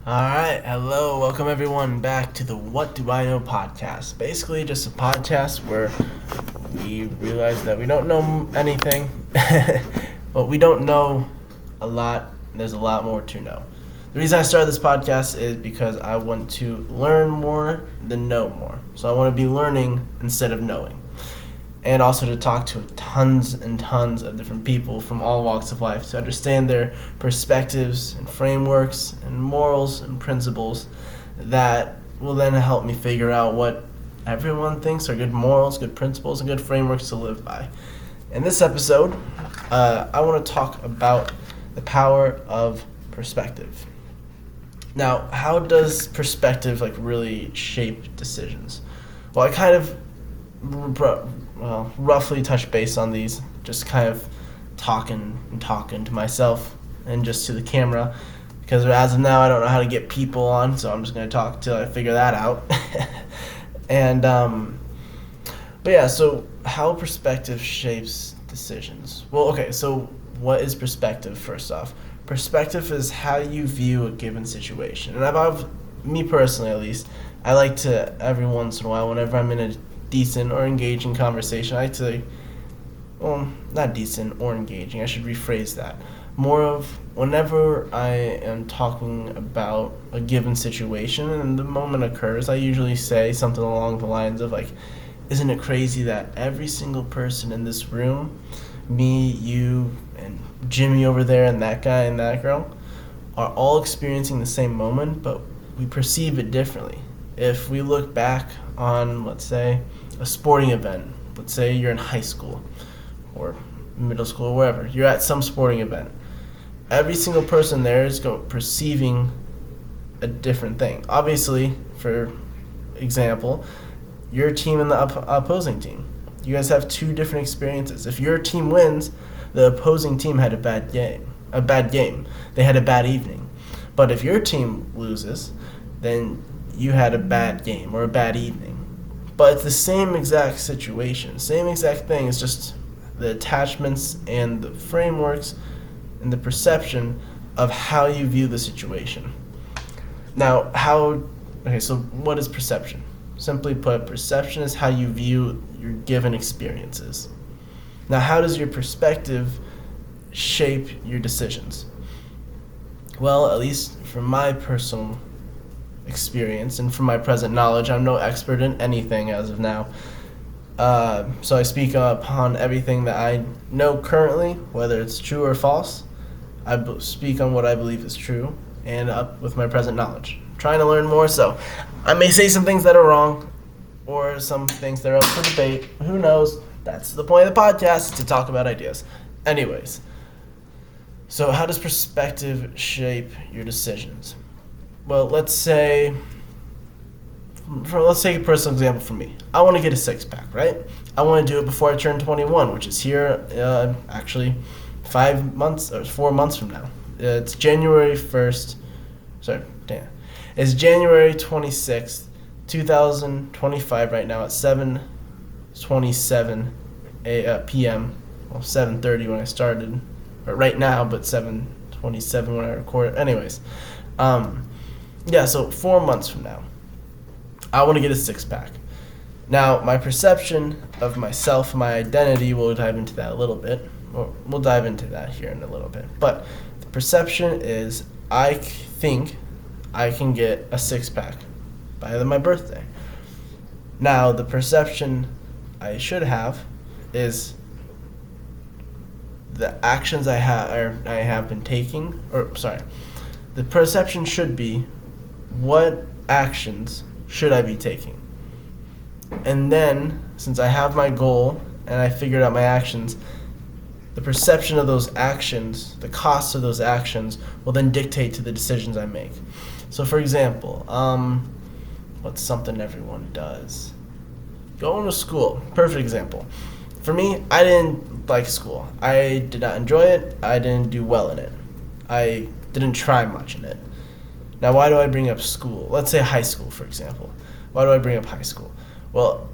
Alright, hello, welcome everyone back to the What Do I Know Podcast. Basically just a podcast where we realize that we don't know anything, but we don't know a lot, there's a lot more to know. The reason I started this podcast is because I want to learn more than know more. So I want to be learning instead of knowing. And also to talk to tons and tons of different people from all walks of life to understand their perspectives and frameworks and morals and principles that will then help me figure out what everyone thinks are good morals, good principles, and good frameworks to live by. In this episode, I want to talk about the power of perspective. Now, how does perspective really shape decisions? Well, I kind of roughly touch base on these, just kind of talking to myself and just to the camera, because as of now I don't know how to get people on, so I'm just going to talk till I figure that out. And but yeah, so how perspective shapes decisions. Well, okay, so what is perspective? First off, perspective is how you view a given situation. And me personally at least, I like to, every once in a while, whenever I'm in a decent or engaging conversation, I like to, not decent or engaging, I should rephrase that. More of whenever I am talking about a given situation and the moment occurs, I usually say something along the lines of isn't it crazy that every single person in this room, me, you, and Jimmy over there, and that guy and that girl, are all experiencing the same moment, but we perceive it differently. If we look back on, let's say, a sporting event, let's say you're in high school or middle school or wherever, you're at some sporting event, every single person there is perceiving a different thing. Obviously, for example, your team and the opposing team, you guys have two different experiences. If your team wins, the opposing team had a bad game. They had a bad evening. But if your team loses, then you had a bad game or a bad evening. But it's the same exact situation, same exact thing. It's just the attachments and the frameworks and the perception of how you view the situation. Now, so what is perception? Simply put, perception is how you view your given experiences. Now, how does your perspective shape your decisions? Well, at least from my personal experience and from my present knowledge, I'm no expert in anything as of now. So I speak upon everything that I know currently, whether it's true or false. I speak on what I believe is true and up with my present knowledge. I'm trying to learn more, so I may say some things that are wrong or some things that are up for debate. Who knows? That's the point of the podcast, to talk about ideas. Anyways, so how does perspective shape your decisions? Well, let's take a personal example for me. I want to get a six-pack, right? I want to do it before I turn 21, which is here, actually 4 months from now. It's January 1st, It's January 26th, 2025 right now at 7:27 p.m. Well, 7:30 when I started, or right now, but 7:27 when I recorded. Anyways, so 4 months from now, I want to get a six-pack. Now, my perception of myself, my identity, we'll dive into that a little bit. We'll dive into that here in a little bit. But the perception is I think I can get a six-pack by my birthday. Now, the perception I should have is the actions I have been taking, the perception should be what actions should I be taking? And then, since I have my goal and I figured out my actions, the perception of those actions, the cost of those actions, will then dictate to the decisions I make. So for example, what's something everyone does? Going to school. Perfect example. For me, I didn't like school. I did not enjoy it. I didn't do well in it. I didn't try much in it. Now, why do I bring up school? Let's say high school, for example. Why do I bring up high school? Well,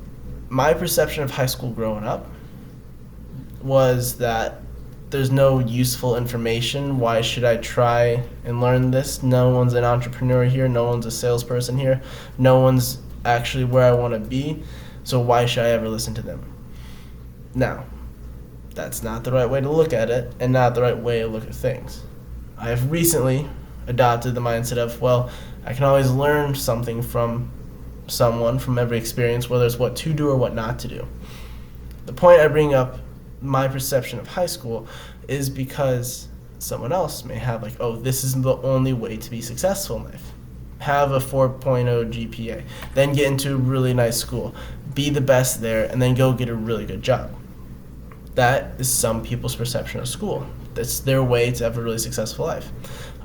my perception of high school growing up was that there's no useful information. Why should I try and learn this? No one's an entrepreneur here. No one's a salesperson here. No one's actually where I want to be. So why should I ever listen to them? Now, that's not the right way to look at it and not the right way to look at things. I have recently adopted the mindset of, well, I can always learn something from someone, from every experience, whether it's what to do or what not to do. The point I bring up my perception of high school is because someone else may have like, oh, this is the only way to be successful in life. Have a 4.0 GPA, then get into a really nice school, be the best there, and then go get a really good job. That is some people's perception of school. That's their way to have a really successful life.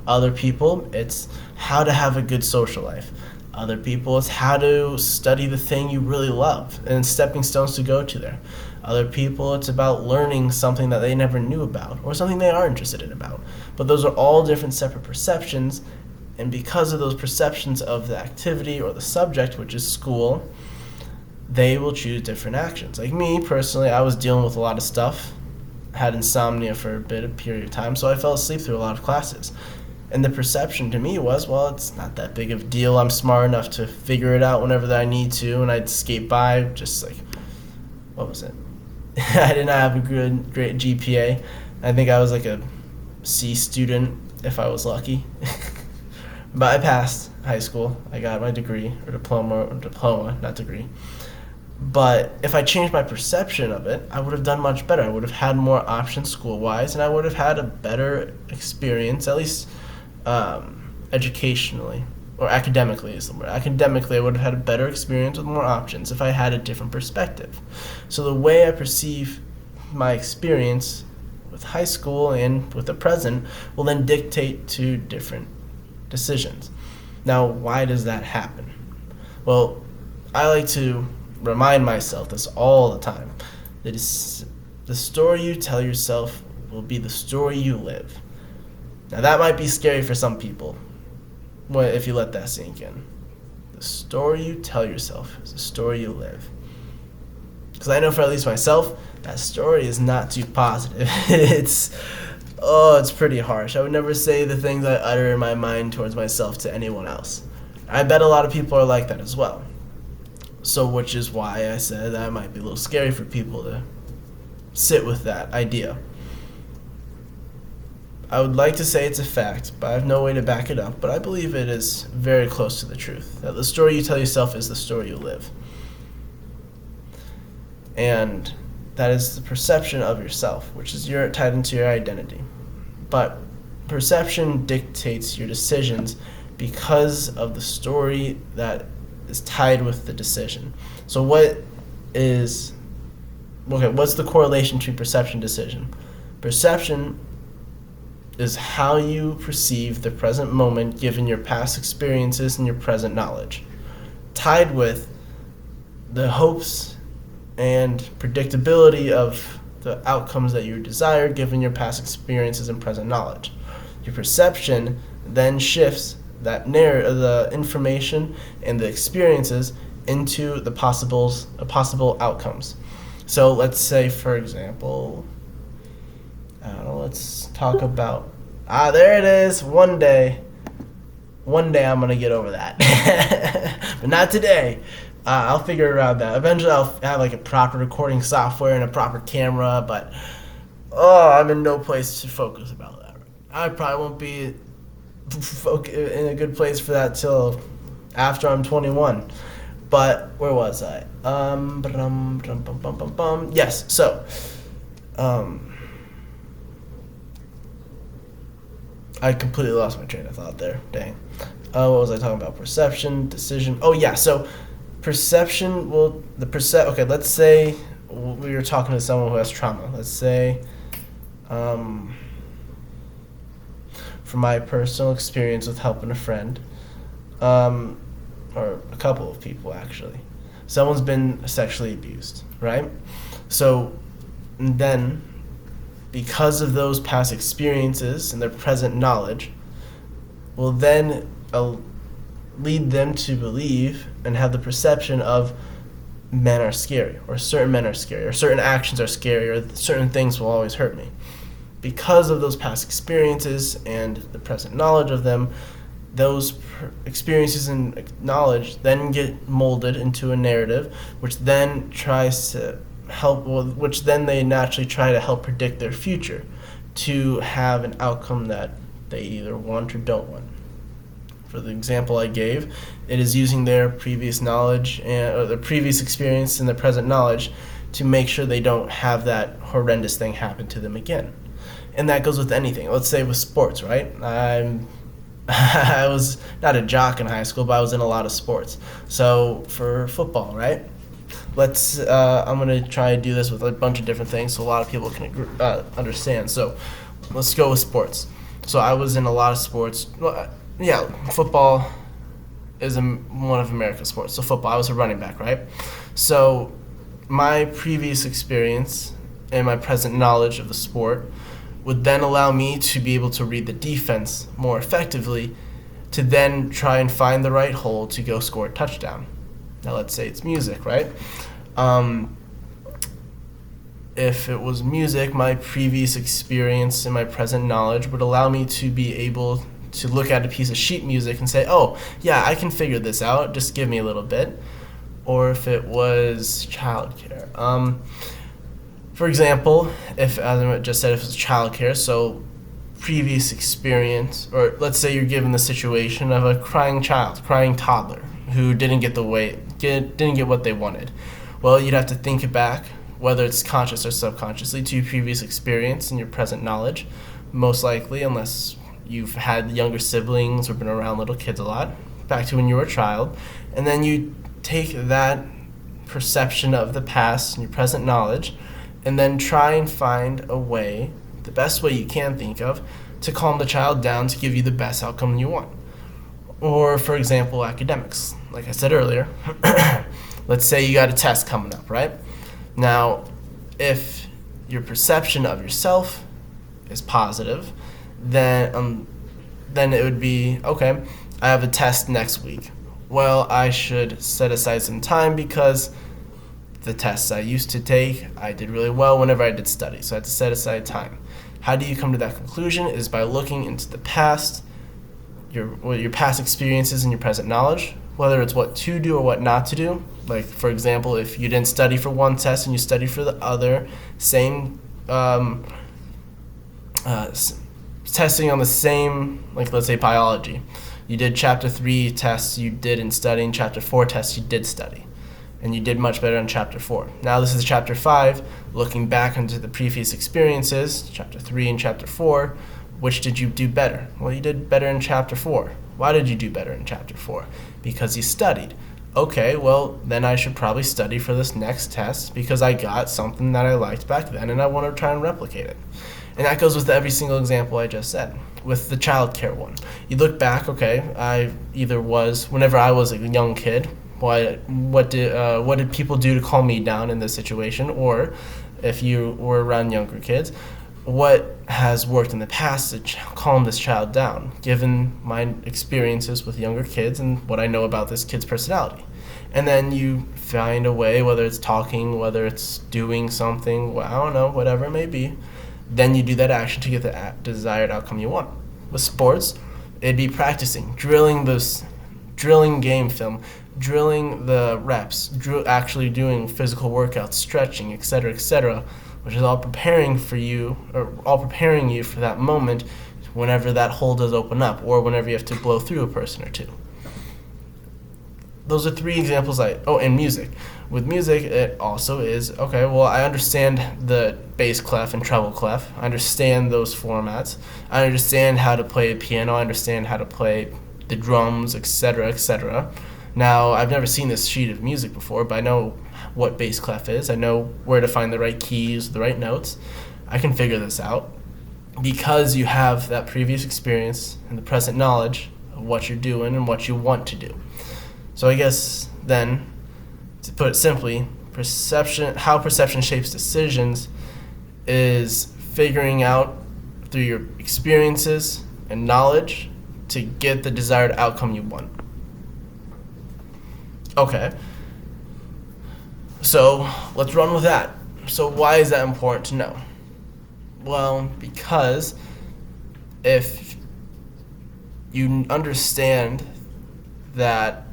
Other people, it's how to have a good social life. Other people, it's how to study the thing you really love and stepping stones to go to there. Other people, it's about learning something that they never knew about or something they are interested in about. But those are all different separate perceptions, and because of those perceptions of the activity or the subject, which is school, they will choose different actions. Like me, personally, I was dealing with a lot of stuff, had insomnia for a period of time, so I fell asleep through a lot of classes. And the perception to me was, well, it's not that big of a deal. I'm smart enough to figure it out whenever that I need to, and I'd skate by just like, what was it? I did not have a great GPA. I think I was like a C student if I was lucky. But I passed high school. I got my degree or diploma, not degree. But if I changed my perception of it, I would have done much better. I would have had more options school-wise, and I would have had a better experience, at least educationally, or academically is the word. Academically, I would have had a better experience with more options if I had a different perspective. So the way I perceive my experience with high school and with the present will then dictate to different decisions. Now, why does that happen? Well, I like to remind myself this all the time. That is, the story you tell yourself will be the story you live. Now, that might be scary for some people if you let that sink in. The story you tell yourself is the story you live. Because I know for at least myself, that story is not too positive. It's pretty harsh. I would never say the things I utter in my mind towards myself to anyone else. I bet a lot of people are like that as well. So, which is why I said that it might be a little scary for people to sit with that idea. I would like to say it's a fact, but I have no way to back it up. But I believe it is very close to the truth, that the story you tell yourself is the story you live. And that is the perception of yourself, which is tied into your identity. But perception dictates your decisions because of the story that is tied with the decision. So what's the correlation between perception and decision? Perception is how you perceive the present moment given your past experiences and your present knowledge, tied with the hopes and predictability of the outcomes that you desire given your past experiences and present knowledge. Your perception then shifts that the information and the experiences into the possible outcomes. So let's say, for example, let's talk about, there it is, one day I'm going to get over that. But not today. I'll figure around that. Eventually I'll have like a proper recording software and a proper camera, but I'm in no place to focus about that. I probably won't be in a good place for that till after I'm 21. But where was I? Yes, so I completely lost my train of thought there. Dang. What was I talking about? Perception, decision. Oh yeah, so perception okay, let's say we were talking to someone who has trauma. Let's say from my personal experience with helping a friend, or a couple of people actually, someone's been sexually abused, right? So then, because of those past experiences and their present knowledge, will then lead them to believe and have the perception of men are scary, or certain men are scary, or certain actions are scary, or certain things will always hurt me. because of those past experiences and the present knowledge of them, those experiences and knowledge then get molded into a narrative, which then tries to which then they naturally try to help predict their future to have an outcome that they either want or don't want. For the example I gave, it is using their previous knowledge or their previous experience and their present knowledge to make sure they don't have that horrendous thing happen to them again. And that goes with anything. Let's say with sports, right? I was not a jock in high school, but I was in a lot of sports. So for football, right? I'm going to try to do this with a bunch of different things so a lot of people can understand. So let's go with sports. So I was in a lot of sports. Yeah, football is one of America's sports. So football, I was a running back, right? So my previous experience and my present knowledge of the sport would then allow me to be able to read the defense more effectively to then try and find the right hole to go score a touchdown. Now let's say it's music, right? If it was music, my previous experience and my present knowledge would allow me to be able to look at a piece of sheet music and say, oh, yeah, I can figure this out, just give me a little bit. Or if it was childcare. For example, if, as I just said, if it was childcare, so previous experience, or let's say you're given the situation of a crying toddler who didn't get what they wanted. Well, you'd have to think it back, whether it's conscious or subconsciously, to your previous experience and your present knowledge, most likely, unless you've had younger siblings or been around little kids a lot, back to when you were a child, and then you take that perception of the past and your present knowledge and then try and find a way, the best way you can think of, to calm the child down to give you the best outcome you want. Or, for example, academics. Like I said earlier, let's say you got a test coming up, right? Now, if your perception of yourself is positive, then it would be, okay, I have a test next week. Well, I should set aside some time because the tests I used to take, I did really well whenever I did study, so I had to set aside time. How do you come to that conclusion? Is by looking into the past, your past experiences and your present knowledge, whether it's what to do or what not to do. Like, for example, if you didn't study for one test and you studied for the other, same testing on the same, like let's say biology. You did chapter 3 tests you didn't study, and chapter 4 tests you did study. And you did much better in chapter 4. Now this is chapter 5, looking back into the previous experiences, chapter 3 and chapter 4, which did you do better? Well, you did better in chapter 4. Why did you do better in chapter 4? Because you studied. Okay, well, then I should probably study for this next test because I got something that I liked back then and I want to try and replicate it. And that goes with every single example I just said. With the childcare one, you look back, okay, whenever I was a young kid, what did people do to calm me down in this situation? Or if you were around younger kids, what has worked in the past to calm this child down, given my experiences with younger kids and what I know about this kid's personality? And then you find a way, whether it's talking, whether it's doing something, well, I don't know, whatever it may be, then you do that action to get the desired outcome you want. With sports, it'd be practicing, drilling game film, drilling the reps, actually doing physical workouts, stretching, etc., which is all preparing you for that moment whenever that hole does open up or whenever you have to blow through a person or two. Those are 3 examples and music. With music, it also is, okay, well, I understand the bass clef and treble clef. I understand those formats. I understand how to play the piano. I understand how to play the drums, etc. Now, I've never seen this sheet of music before, but I know what bass clef is. I know where to find the right keys, the right notes. I can figure this out because you have that previous experience and the present knowledge of what you're doing and what you want to do. So I guess then, to put it simply, how perception shapes decisions is figuring out through your experiences and knowledge to get the desired outcome you want. Okay, so let's run with that. So why is that important to know? Well, because if you understand that,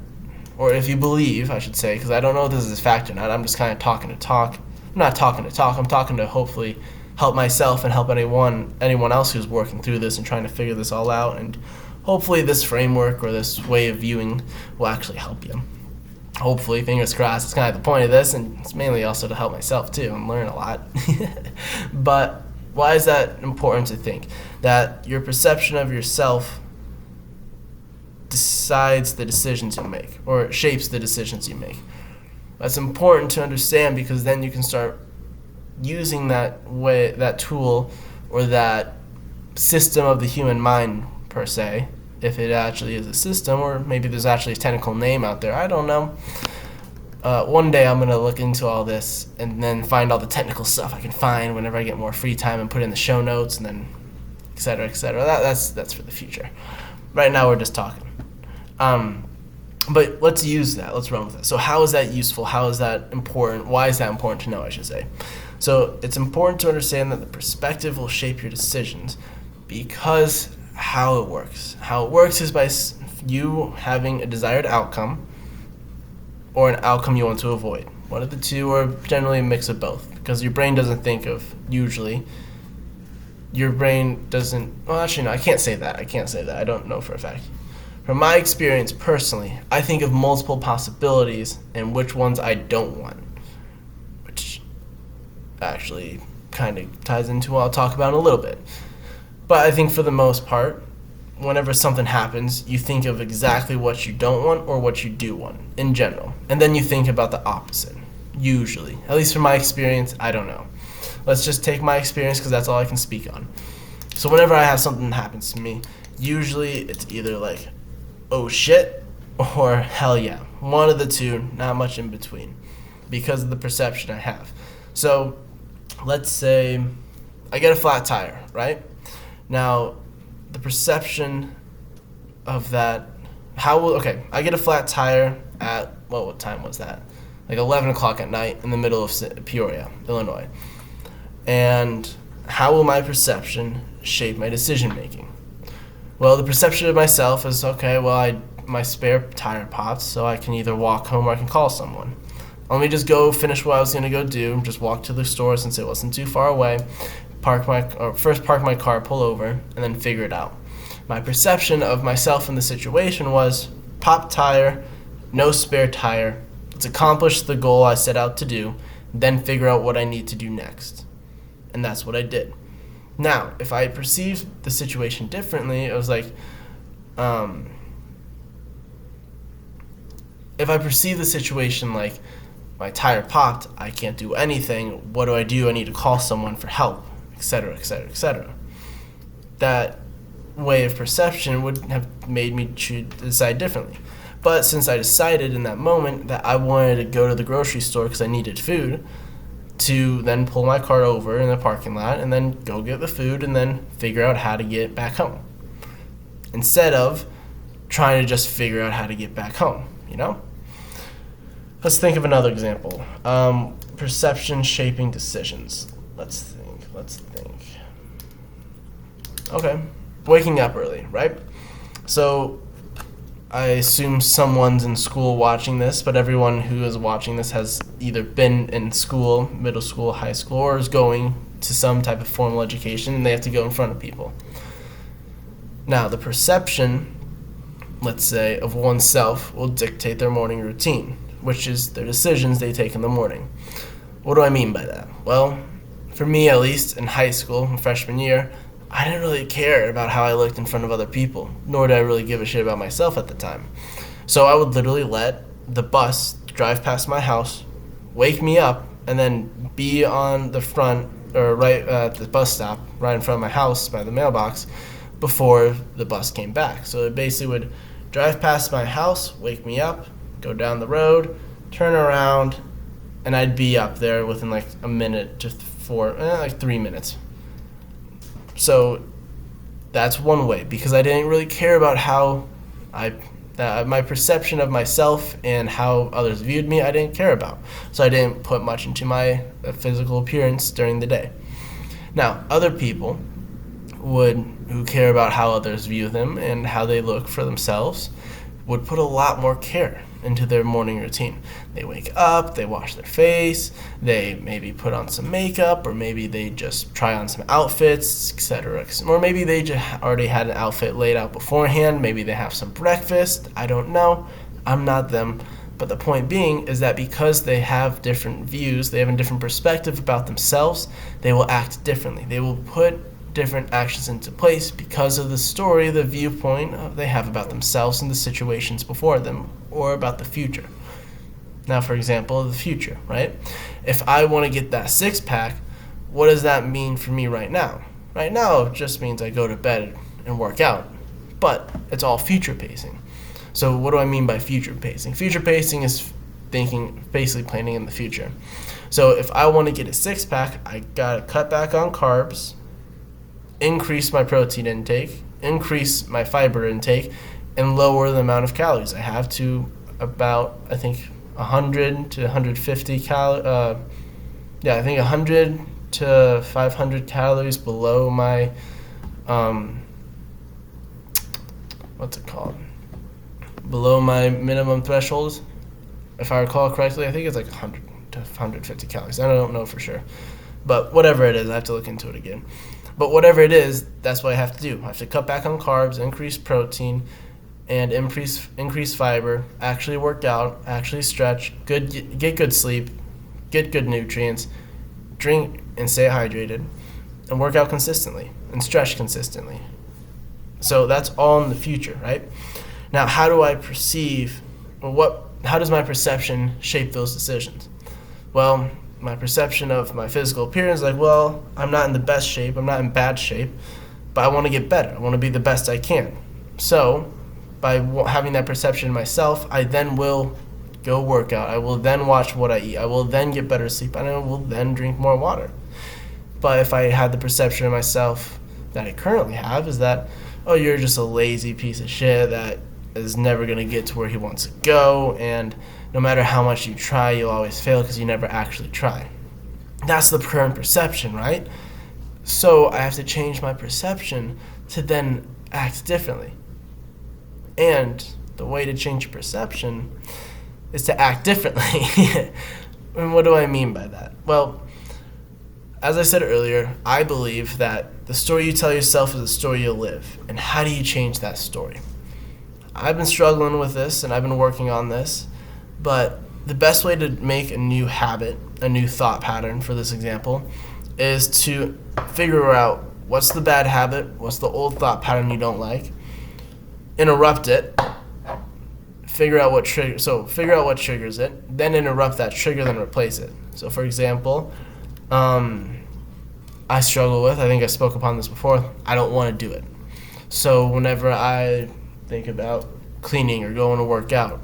or if you believe, I should say, because I don't know if this is a fact or not, I'm just kind of talking to talk. I'm not talking to talk, I'm talking to hopefully help myself and help anyone else who's working through this and trying to figure this all out, and hopefully this framework or this way of viewing will actually help you. Hopefully, fingers crossed, it's kind of the point of this, and it's mainly also to help myself too and learn a lot. But why is that important to think? That your perception of yourself decides the decisions you make, or it shapes the decisions you make. That's important to understand, because then you can start using that tool or that system of the human mind, per se, if it actually is a system, or maybe there's actually a technical name out there, I don't know. One day I'm going to look into all this and then find all the technical stuff I can find whenever I get more free time and put in the show notes, and then et cetera, et cetera. That's for the future. Right now we're just talking. But let's use that. Let's run with it. So how is that useful? How is that important? Why is that important to know, I should say? So it's important to understand that the perspective will shape your decisions, because how it works. How it works is by you having a desired outcome or an outcome you want to avoid. One of the two, or generally a mix of both, because your brain doesn't think of, usually, your brain doesn't, well, actually, no, I can't say that. I don't know for a fact. From my experience personally, I think of multiple possibilities and which ones I don't want, which actually kind of ties into what I'll talk about in a little bit. But I think for the most part, whenever something happens, you think of exactly what you don't want or what you do want in general. And then you think about the opposite, usually. At least from my experience, I don't know. Let's just take my experience, because that's all I can speak on. So whenever I have something that happens to me, usually it's either like, oh shit, or hell yeah. One of the two, not much in between, because of the perception I have. So let's say I get a flat tire, right? Now, the perception of that, I get a flat tire at, what time was that? Like 11 o'clock at night in the middle of Peoria, Illinois. And how will my perception shape my decision making? Well, the perception of myself is, okay, well, my spare tire popped, so I can either walk home or I can call someone. Let me just go finish what I was going to go do, just walk to the store since it wasn't too far away, first park my car, pull over, and then figure it out. My perception of myself in the situation was, pop tire, no spare tire, let's accomplish the goal I set out to do, then figure out what I need to do next. And that's what I did. Now, if I perceived the situation differently, it was like, if I perceive the situation like, my tire popped, I can't do anything, what do? I need to call someone for help, etc., etc., etc. That way of perception would have made me decide differently. But since I decided in that moment that I wanted to go to the grocery store because I needed food, to then pull my car over in the parking lot and then go get the food and then figure out how to get back home, instead of trying to just figure out how to get back home, you know? Let's think of another example. Perception shaping decisions. Let's think. Okay. Waking up early, right? So I assume someone's in school watching this, but everyone who is watching this has either been in school, middle school, high school, or is going to some type of formal education, and they have to go in front of people. Now, the perception, let's say, of oneself will dictate their morning routine, which is their decisions they take in the morning. What do I mean by that? Well, for me, at least, in high school, in freshman year, I didn't really care about how I looked in front of other people, nor did I really give a shit about myself at the time. So I would literally let the bus drive past my house, wake me up, and then be on the front, or right at the bus stop, right in front of my house by the mailbox, before the bus came back. So it basically would drive past my house, wake me up, go down the road, turn around, and I'd be up there within like a minute to 3 minutes. So that's one way, because I didn't really care about how my perception of myself and how others viewed me, I didn't care about. So I didn't put much into my physical appearance during the day. Now, other people who care about how others view them and how they look for themselves would put a lot more care into their morning routine. They wake up, they wash their face, they maybe put on some makeup, or maybe they just try on some outfits, etc. Or maybe they just already had an outfit laid out beforehand, maybe they have some breakfast, I don't know, I'm not them. But the point being is that because they have different views, they have a different perspective about themselves, they will act differently. They will put different actions into place because of the story, the viewpoint they have about themselves and the situations before them, or about the future. Now, for example, the future, right? If I want to get that six-pack, what does that mean for me right now? Right now, it just means I go to bed and work out, but it's all future pacing. So what do I mean by future pacing? Future pacing is thinking, basically planning in the future. So if I want to get a six-pack, I gotta cut back on carbs, increase my protein intake, increase my fiber intake, and lower the amount of calories I have to about, I think, 100 to 150 I think 100 to 500 calories below my, below my minimum threshold. If I recall correctly, I think it's like 100 to 150 calories. I don't know for sure. But whatever it is, I have to look into it again. But whatever it is, that's what I have to do. I have to cut back on carbs, increase protein, and increase fiber, actually work out, actually stretch, get good sleep, get good nutrients, drink and stay hydrated, and work out consistently, and stretch consistently. So that's all in the future, right? Now, how do I perceive, how does my perception shape those decisions? Well, my perception of my physical appearance, like, well, I'm not in the best shape, I'm not in bad shape, but I want to get better, I want to be the best I can. So, by having that perception in myself, I then will go work out, I will then watch what I eat, I will then get better sleep, and I will then drink more water. But if I had the perception of myself that I currently have, is that, oh, you're just a lazy piece of shit that is never going to get to where he wants to go, and no matter how much you try, you'll always fail because you never actually try. That's the current perception, right? So I have to change my perception to then act differently. And the way to change your perception is to act differently. And what do I mean by that? Well, as I said earlier, I believe that the story you tell yourself is the story you'll live. And how do you change that story? I've been struggling with this, and I've been working on this. But the best way to make a new habit, a new thought pattern for this example, is to figure out what's the bad habit, what's the old thought pattern you don't like, interrupt it, figure out what triggers it, then interrupt that trigger, then replace it. So for example, I struggle with, I think I spoke upon this before, I don't want to do it. So whenever I think about cleaning or going to work out,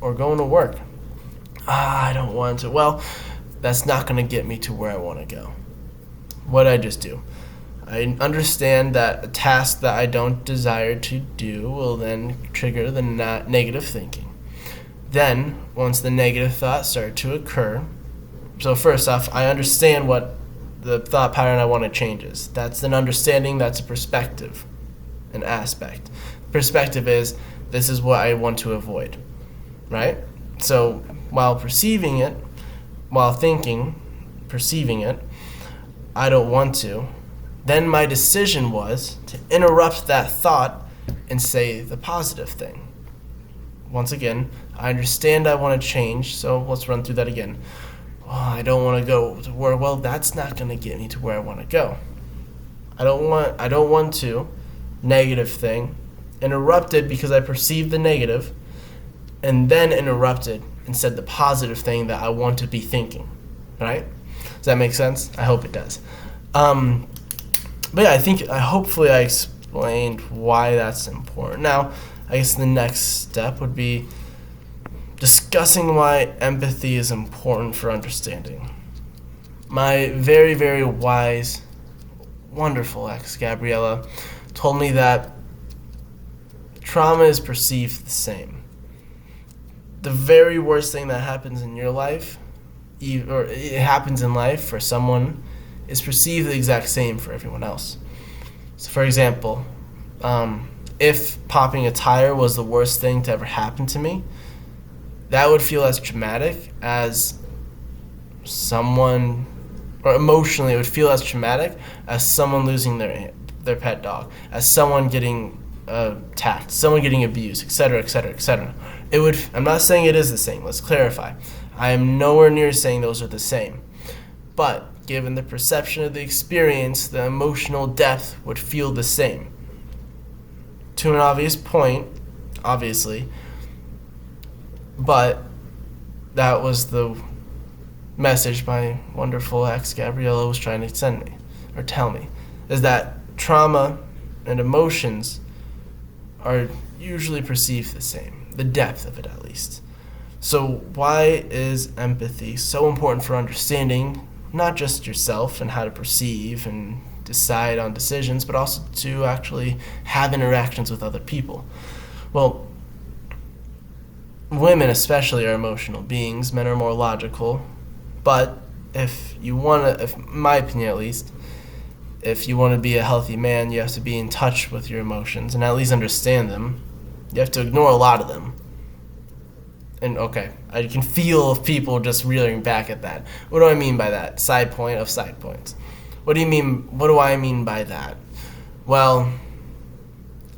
or going to work, I don't want to. Well, that's not going to get me to where I want to go. What did I just do? I understand that a task that I don't desire to do will then trigger the negative thinking. Then, once the negative thoughts start to occur, so first off, I understand what the thought pattern I want to change is. That's an understanding, that's a perspective, an aspect. Perspective is, this is what I want to avoid. Right? So while perceiving it, perceiving it, I don't want to, then my decision was to interrupt that thought and say the positive thing. Once again, I understand I want to change, so let's run through that again. Oh, I don't want to go to where, well, that's not going to get me to where I want to go. I don't want to, negative thing, interrupted because I perceived the negative, and then interrupted and said the positive thing that I want to be thinking, right? Does that make sense? I hope it does. But yeah, hopefully I explained why that's important. Now, I guess the next step would be discussing why empathy is important for understanding. My very, very wise, wonderful ex, Gabriella, told me that trauma is perceived the same. The very worst thing that happens in your life, or it happens in life for someone, is perceived the exact same for everyone else. So for example, if popping a tire was the worst thing to ever happen to me, that would feel as traumatic as someone, or emotionally it would feel as traumatic as someone losing their pet dog, as someone getting attacked, someone getting abused, etc., etc., etc. I'm not saying it is the same. Let's clarify. I am nowhere near saying those are the same. But given the perception of the experience, the emotional depth would feel the same. To an obvious point, obviously, but that was the message my wonderful ex Gabriella was trying to send me, or tell me, is that trauma and emotions are usually perceived the same, the depth of it at least. So why is empathy so important for understanding not just yourself and how to perceive and decide on decisions, but also to actually have interactions with other people? Well, women especially are emotional beings. Men are more logical. But if you want to, in my opinion at least, if you want to be a healthy man, you have to be in touch with your emotions and at least understand them. You have to ignore a lot of them. And okay, I can feel people just reeling back at that. What do I mean by that? Side point of side points. What do you mean? What do I mean by that? Well,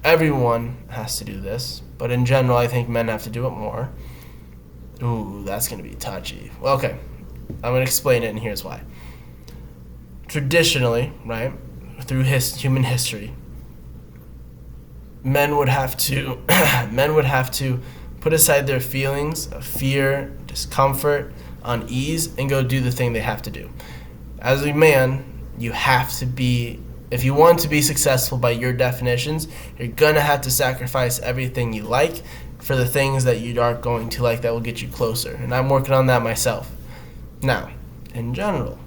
everyone has to do this, but in general, I think men have to do it more. Ooh, that's going to be touchy. Well, okay, I'm going to explain it, and here's why. Traditionally, right, through human history, men would have to put aside their feelings of fear, discomfort, unease, and go do the thing they have to do. As a man, you have to be, if you want to be successful by your definitions, you're going to have to sacrifice everything you like for the things that you aren't going to like that will get you closer. And I'm working on that myself. Now, in general,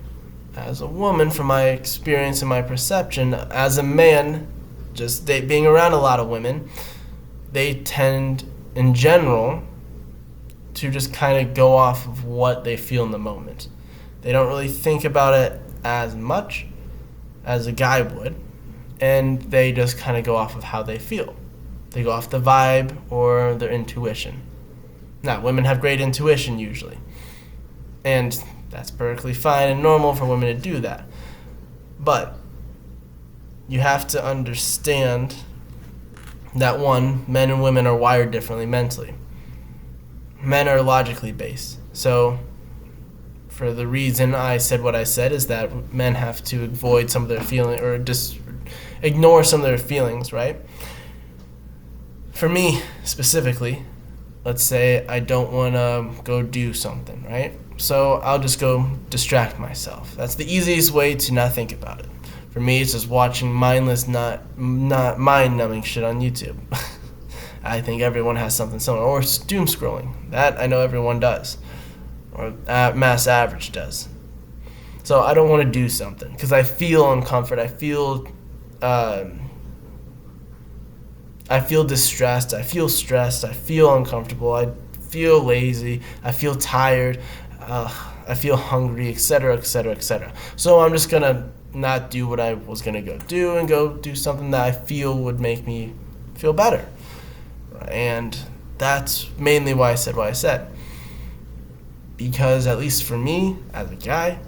as a woman, from my experience and my perception, as a man, just being around a lot of women, they tend, in general, to just kind of go off of what they feel in the moment. They don't really think about it as much as a guy would, and they just kind of go off of how they feel. They go off the vibe or their intuition. Now, women have great intuition usually, and that's perfectly fine and normal for women to do that. But you have to understand that, one, men and women are wired differently mentally. Men are logically based. So for the reason I said what I said is that men have to avoid some of their feelings, or just ignore some of their feelings, right? For me, specifically, let's say I don't want to go do something, right? So I'll just go distract myself. That's the easiest way to not think about it. For me, it's just watching mindless, not mind-numbing shit on YouTube. I think everyone has something similar. Or doom scrolling. That I know everyone does. Or mass average does. So I don't want to do something because I feel uncomfortable. I feel distressed. I feel stressed. I feel uncomfortable. I feel lazy. I feel tired. I feel hungry, etc., etc., etc. So I'm just going to not do what I was going to go do and go do something that I feel would make me feel better. And that's mainly why I said what I said. Because at least for me, as a guy,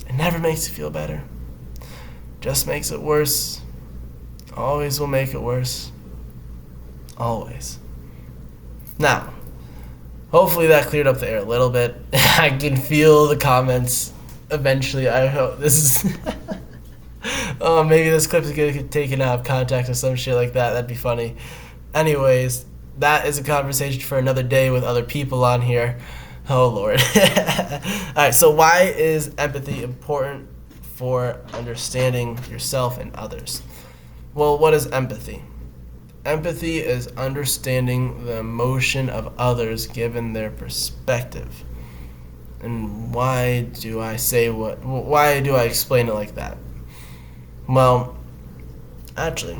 it never makes you feel better. Just makes it worse. Always will make it worse. Always. Now, hopefully that cleared up the air a little bit. I can feel the comments eventually. I hope this is... oh, maybe this clip is going to get taken out of context or some shit like that. That'd be funny. Anyways, that is a conversation for another day with other people on here. Oh, Lord. Alright, so why is empathy important for understanding yourself and others? Well, what is empathy? Empathy is understanding the emotion of others given their perspective. And why do I explain it like that? Well, actually,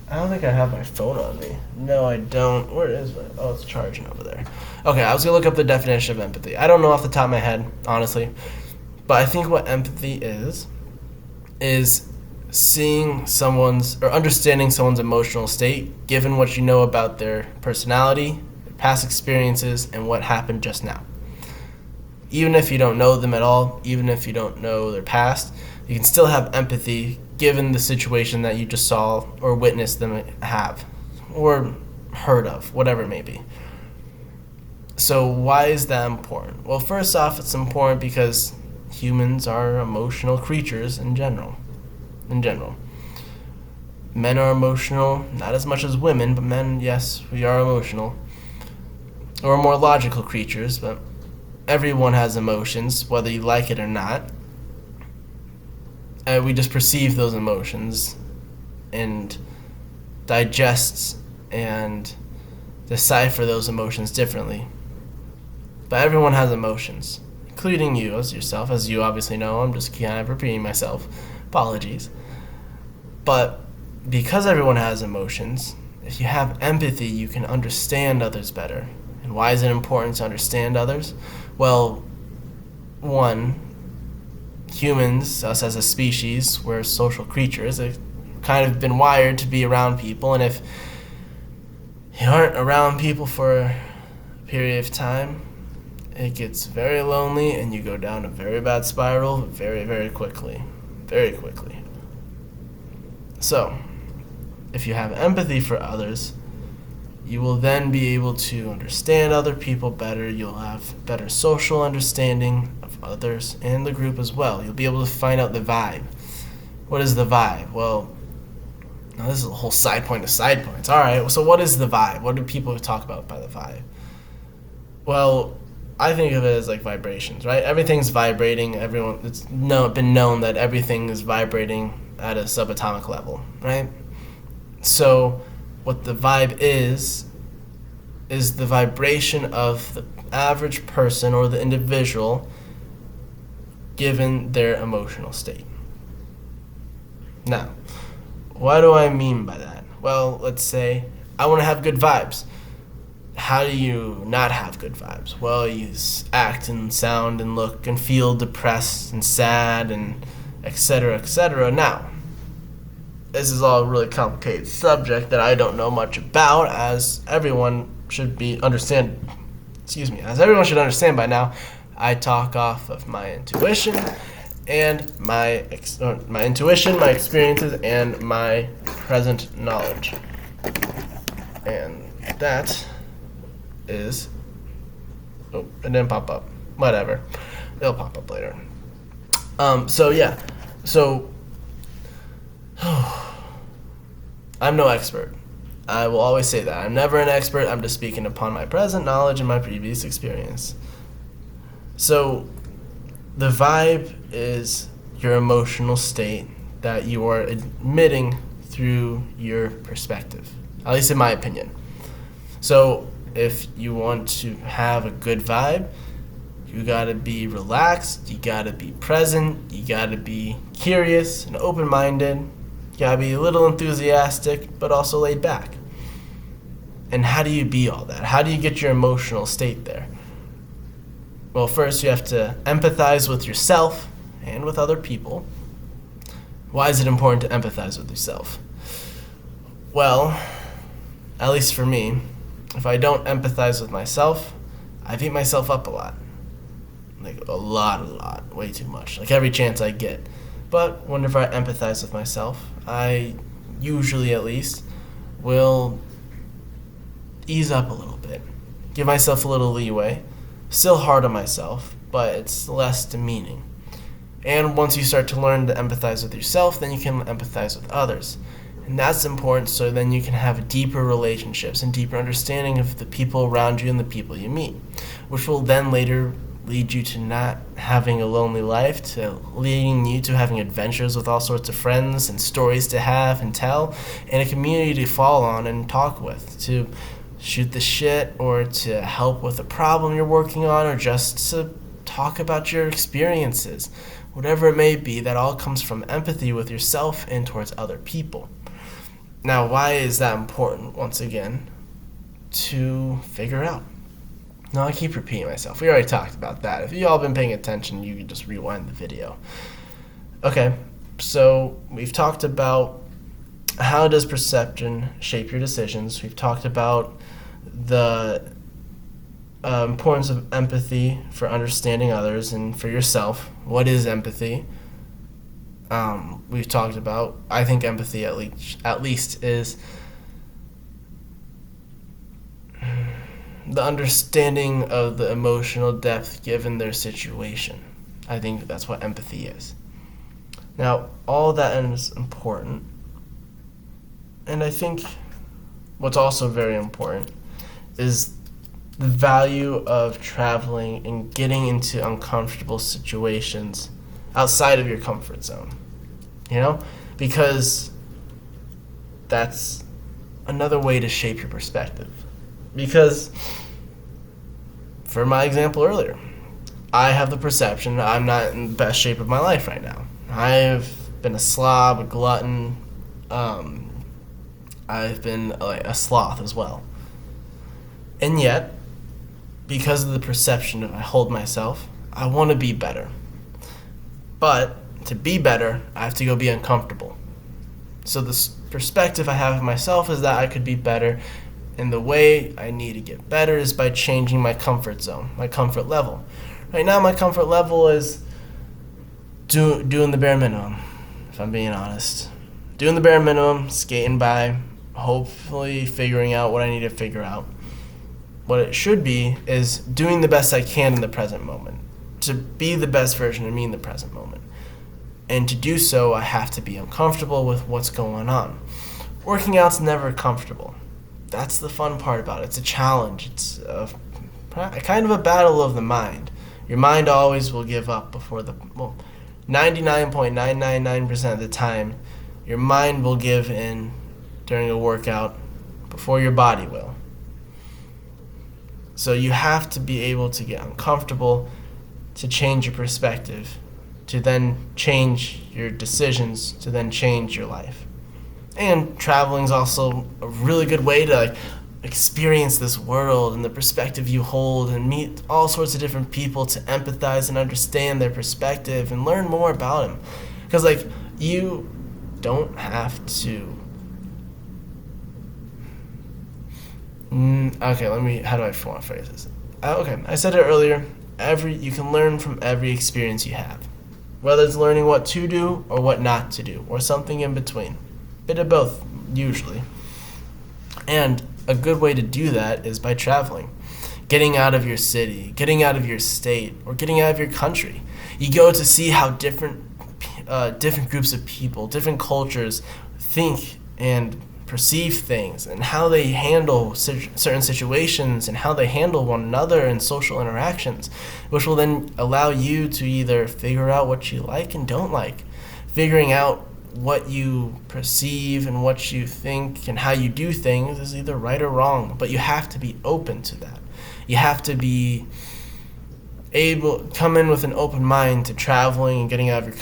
I don't think I have my phone on me. No, I don't. Where is it? Oh, it's charging over there. Okay, I was going to look up the definition of empathy. I don't know off the top of my head, honestly. But I think what empathy is is seeing understanding someone's emotional state given what you know about their personality, their past experiences, and what happened just now. Even if you don't know them at all, even if you don't know their past, you can still have empathy given the situation that you just saw or witnessed them have, or heard of, whatever it may be. So why is that important? Well, first off, it's important because humans are emotional creatures in general. Men are emotional, not as much as women, but men, yes, we are emotional. We're more logical creatures, but everyone has emotions, whether you like it or not. We just perceive those emotions and digest and decipher those emotions differently. But everyone has emotions, including you as yourself. As you obviously know, I'm just kind of repeating myself. Apologies. But because everyone has emotions, if you have empathy, you can understand others better. And why is it important to understand others? Well, one, humans, us as a species, we're social creatures. They've kind of been wired to be around people, and if you aren't around people for a period of time, it gets very lonely and you go down a very bad spiral very, very quickly. Very quickly. So, if you have empathy for others, you will then be able to understand other people better. You'll have better social understanding of others and the group as well. You'll be able to find out the vibe. What is the vibe? Well, now this is a whole side point of side points. All right, so what is the vibe? What do people talk about by the vibe? Well, I think of it as like vibrations, right? Everything's vibrating. It's been known that everything is vibrating at a subatomic level, right? So what the vibe is the vibration of the average person or the individual given their emotional state. Now, what do I mean by that? Well, let's say I want to have good vibes. How do you not have good vibes? Well, you act and sound and look and feel depressed and sad and etc., etc. Now, this is all a really complicated subject that I don't know much about, as everyone should understand by now. I talk off of my intuition and my experiences, and my present knowledge. And that is... Oh, it didn't pop up. Whatever. It'll pop up later. So, I'm no expert. I will always say that. I'm never an expert. I'm just speaking upon my present knowledge and my previous experience. So, the vibe is your emotional state that you are admitting through your perspective, at least in my opinion. So, if you want to have a good vibe, you gotta be relaxed, you gotta be present, you gotta be curious and open-minded, you gotta be a little enthusiastic, but also laid back. And how do you be all that? How do you get your emotional state there? Well, first you have to empathize with yourself and with other people. Why is it important to empathize with yourself? Well, at least for me, if I don't empathize with myself, I beat myself up a lot. Like a lot, way too much. Like every chance I get. But whenever I empathize with myself, I usually at least will ease up a little bit. Give myself a little leeway. Still hard on myself, but it's less demeaning. And once you start to learn to empathize with yourself, then you can empathize with others. And that's important, so then you can have deeper relationships and deeper understanding of the people around you and the people you meet, which will then later lead you to not having a lonely life, to leading you to having adventures with all sorts of friends and stories to have and tell, and a community to fall on and talk with, to shoot the shit or to help with a problem you're working on, or just to talk about your experiences. Whatever it may be, that all comes from empathy with yourself and towards other people. Now, why is that important, once again, to figure out? No, I keep repeating myself. We already talked about that. If you all been paying attention, you can just rewind the video. Okay, So we've talked about how does perception shape your decisions. We've talked about the importance of empathy for understanding others and for yourself. What is empathy? We've talked about, I think empathy at least is the understanding of the emotional depth given their situation. I think that's what empathy is. Now, all that is important. And I think what's also very important is the value of traveling and getting into uncomfortable situations outside of your comfort zone. Because that's another way to shape your perspective. Because, for my example earlier, I have the perception that I'm not in the best shape of my life right now. I've been a slob, a glutton. I've been a sloth as well. And yet, because of the perception that I hold myself, I want to be better. But to be better, I have to go be uncomfortable. So the perspective I have of myself is that I could be better, and the way I need to get better is by changing my comfort zone, my comfort level. Right now, my comfort level is doing the bare minimum, if I'm being honest. Doing the bare minimum, skating by, hopefully figuring out what I need to figure out. What it should be is doing the best I can in the present moment, to be the best version of me in the present moment. And to do so, I have to be uncomfortable with what's going on. Working out's never comfortable. That's the fun part about it. It's a challenge. It's kind of a battle of the mind. Your mind always will give up before 99.999% of the time, your mind will give in during a workout before your body will. So you have to be able to get uncomfortable to change your perspective, to then change your decisions, to then change your life. And traveling is also a really good way to experience this world and the perspective you hold and meet all sorts of different people to empathize and understand their perspective and learn more about them. Because you don't have to. Okay, how do I want to phrase this? Okay, I said it earlier. You can learn from every experience you have, whether it's learning what to do or what not to do, or something in between. Bit of both, usually. And a good way to do that is by traveling, getting out of your city, getting out of your state, or getting out of your country. You go to see how different groups of people, different cultures think and perceive things, and how they handle certain situations, and how they handle one another in social interactions, which will then allow you to either figure out what you like and don't like, figuring out what you perceive and what you think and how you do things is either right or wrong, but you have to be open to that. You have to be able to come in with an open mind to traveling and getting out of your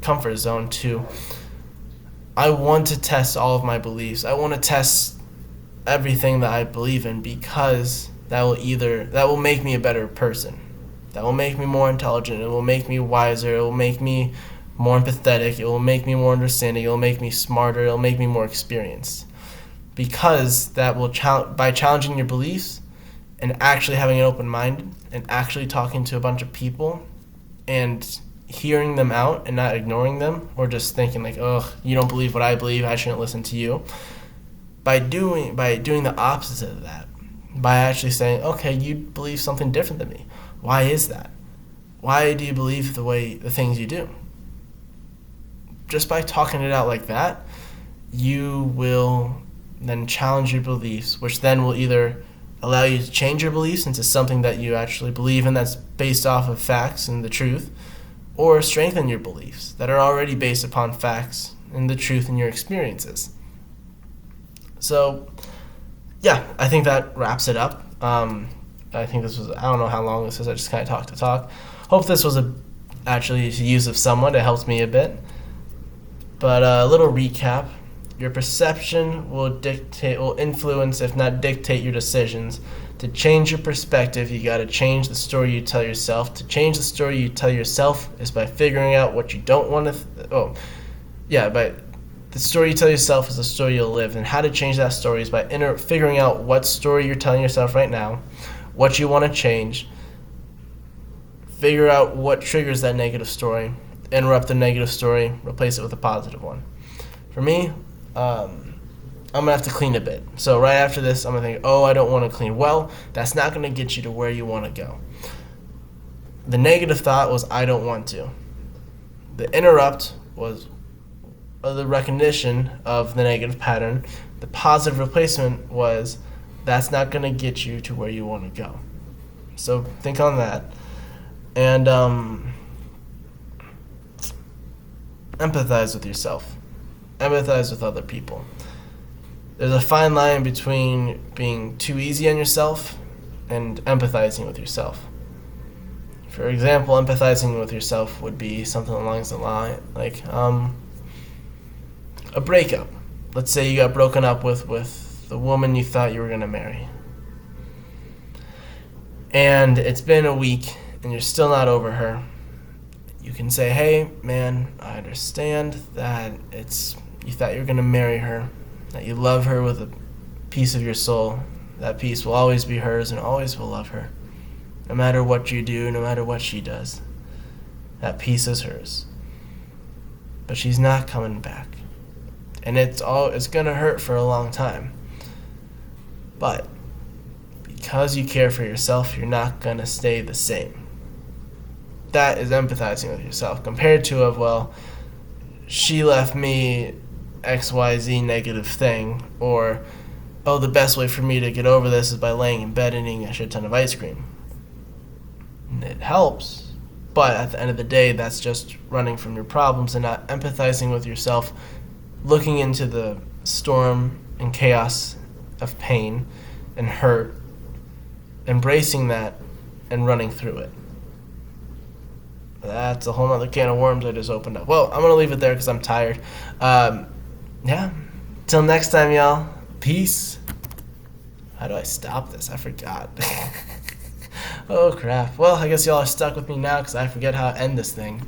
comfort zone to, I want to test all of my beliefs. I want to test everything that I believe in, because that will make me a better person. That will make me more intelligent. It will make me wiser. It will make me more empathetic. It will make me more understanding. It will make me smarter. It will make me more experienced. Because that will by challenging your beliefs and actually having an open mind and actually talking to a bunch of people and hearing them out and not ignoring them, or just thinking oh, you don't believe what I believe, I shouldn't listen to you. By doing the opposite of that, by actually saying, okay, you believe something different than me. Why is that? Why do you believe the things you do? Just by talking it out like that, you will then challenge your beliefs, which then will either allow you to change your beliefs into something that you actually believe in that's based off of facts and the truth, or strengthen your beliefs that are already based upon facts and the truth in your experiences. So, yeah, I think that wraps it up. I think this was, I don't know how long this is, I just kind of talk. Hope this was actually use of someone. It helps me a bit. But a little recap. Your perception will influence, if not dictate, your decisions. To change your perspective, you got to change the story you tell yourself. To change the story you tell yourself is by figuring out what you don't want to but the story you tell yourself is the story you'll live. And how to change that story is by figuring out what story you're telling yourself right now, what you want to change, figure out what triggers that negative story, interrupt the negative story, replace it with a positive one. For me, I'm going to have to clean a bit. So right after this, I'm going to think, I don't want to clean. Well, that's not going to get you to where you want to go. The negative thought was, I don't want to. The interrupt was the recognition of the negative pattern. The positive replacement was, that's not going to get you to where you want to go. So think on that. And empathize with yourself. Empathize with other people. There's a fine line between being too easy on yourself and empathizing with yourself. For example, empathizing with yourself would be something along the line like a breakup. Let's say you got broken up with the woman you thought you were going to marry. And it's been a week and you're still not over her. You can say, hey, man, I understand that you thought you were going to marry her, that you love her with a piece of your soul. That piece will always be hers and always will love her. No matter what you do, no matter what she does, that piece is hers. But she's not coming back. And it's going to hurt for a long time. But because you care for yourself, you're not going to stay the same. That is empathizing with yourself compared to she left me XYZ negative thing, or the best way for me to get over this is by laying in bed and eating a shit ton of ice cream. It helps, but at the end of the day, that's just running from your problems and not empathizing with yourself, looking into the storm and chaos of pain and hurt, embracing that, and running through it. That's a whole other can of worms I just opened up. Well, I'm going to leave it there because I'm tired. Till next time, y'all. Peace. How do I stop this? I forgot. Oh, crap. Well, I guess y'all are stuck with me now because I forget how to end this thing.